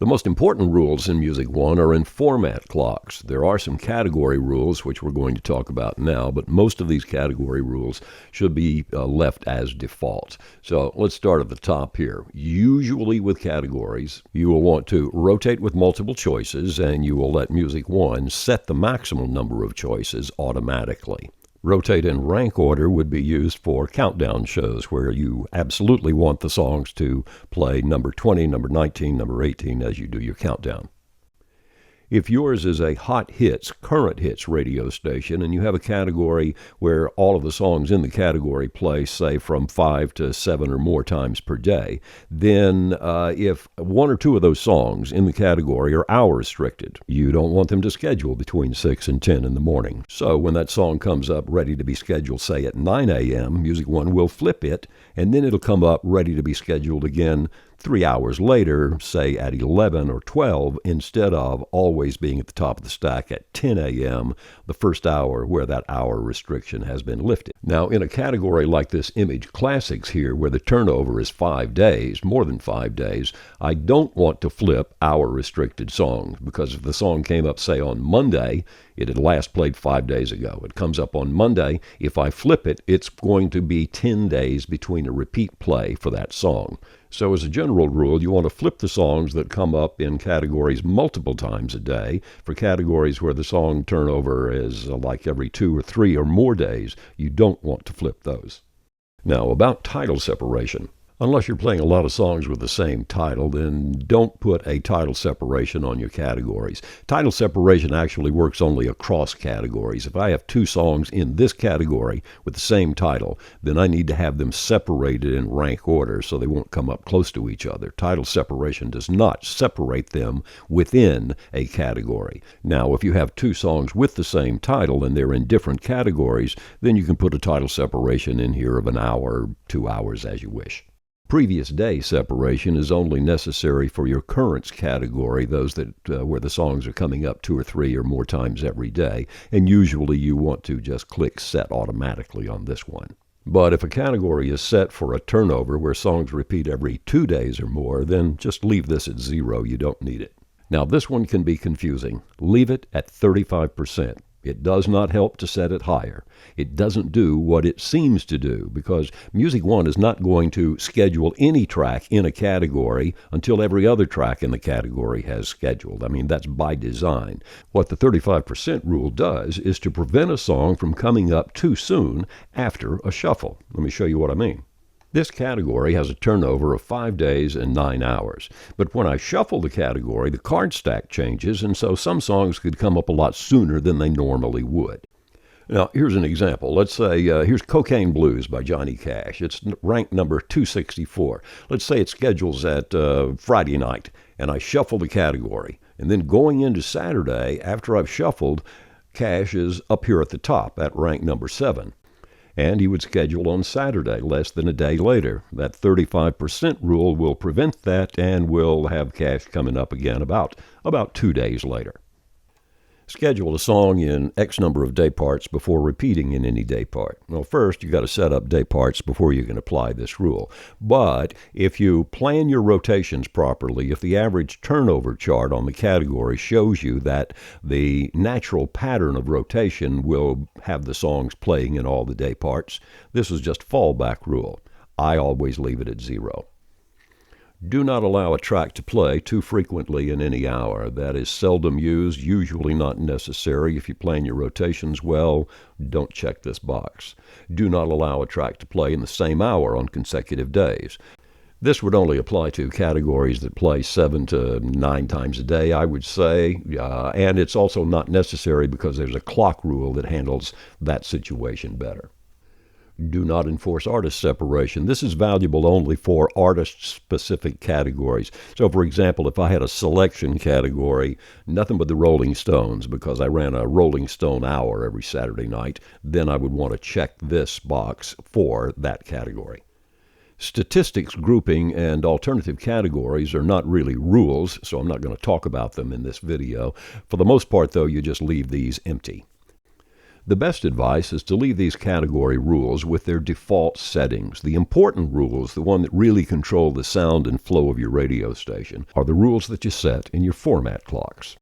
The most important rules in Music One are in format clocks. There are some category rules, which we're going to talk about now, but most of these category rules should be left as default. So let's start at the top here. Usually with categories, you will want to rotate with multiple choices, and you will let Music One set the maximum number of choices automatically. Rotate in rank order would be used for countdown shows where you absolutely want the songs to play number 20, number 19, number 18 as you do your countdown. If yours is a hot hits, current hits radio station, and you have a category where all of the songs in the category play, say, from 5 to 7 or more times per day, then if one or two of those songs in the category are hour restricted, you don't want them to schedule between 6 and 10 in the morning. So when that song comes up ready to be scheduled, say, at 9 a.m., Music One will flip it, and then it'll come up ready to be scheduled again 3 hours later, say at 11 or 12, instead of always being at the top of the stack at 10 a.m., the first hour where that hour restriction has been lifted. Now, in a category like this Image Classics here, where the turnover is 5 days, more than 5 days, I don't want to flip hour-restricted songs, because if the song came up, say, on Monday, it had last played 5 days ago. It comes up on Monday. If I flip it, it's going to be 10 days between a repeat play for that song. So as a general rule, you want to flip the songs that come up in categories multiple times a day. For categories where the song turnover is like every 2 or 3 or more days, you don't want to flip those. Now, about title separation. Unless you're playing a lot of songs with the same title, then don't put a title separation on your categories. Title separation actually works only across categories. If I have 2 songs in this category with the same title, then I need to have them separated in rank order so they won't come up close to each other. Title separation does not separate them within a category. Now, if you have 2 songs with the same title and they're in different categories, then you can put a title separation in here of an hour, 2 hours, as you wish. Previous day separation is only necessary for your currents category, those that where the songs are coming up 2 or 3 or more times every day, and usually you want to just click set automatically on this one. But if a category is set for a turnover where songs repeat every 2 days or more, then just leave this at 0. You don't need it. Now, this one can be confusing. Leave it at 35%. It does not help to set it higher. It doesn't do what it seems to do, because Music One is not going to schedule any track in a category until every other track in the category has scheduled. I mean, that's by design. What the 35% rule does is to prevent a song from coming up too soon after a shuffle. Let me show you what I mean. This category has a turnover of 5 days and 9 hours. But when I shuffle the category, the card stack changes, and so some songs could come up a lot sooner than they normally would. Now, here's an example. Let's say, here's Cocaine Blues by Johnny Cash. It's ranked number 264. Let's say it schedules at Friday night, and I shuffle the category. And then going into Saturday, after I've shuffled, Cash is up here at the top at rank number 7. And he would schedule on Saturday, less than a day later. That 35% rule will prevent that, and we'll have Cash coming up again about 2 days later. Schedule a song in X number of day parts before repeating in any day part. Well, first, you got to set up day parts before you can apply this rule. But if you plan your rotations properly, if the average turnover chart on the category shows you that the natural pattern of rotation will have the songs playing in all the day parts, this is just fallback rule. I always leave it at 0. Do not allow a track to play too frequently in any hour. That is seldom used, usually not necessary. If you plan your rotations well, don't check this box. Do not allow a track to play in the same hour on consecutive days. This would only apply to categories that play 7 to 9 times a day, I would say, and it's also not necessary because there's a clock rule that handles that situation better. Do not enforce artist separation. This is valuable only for artist-specific categories. So, for example, if I had a selection category, nothing but the Rolling Stones, because I ran a Rolling Stone hour every Saturday night, then I would want to check this box for that category. Statistics grouping and alternative categories are not really rules, so I'm not going to talk about them in this video. For the most part, though, you just leave these empty. The best advice is to leave these category rules with their default settings. The important rules, the one that really control the sound and flow of your radio station, are the rules that you set in your format clocks.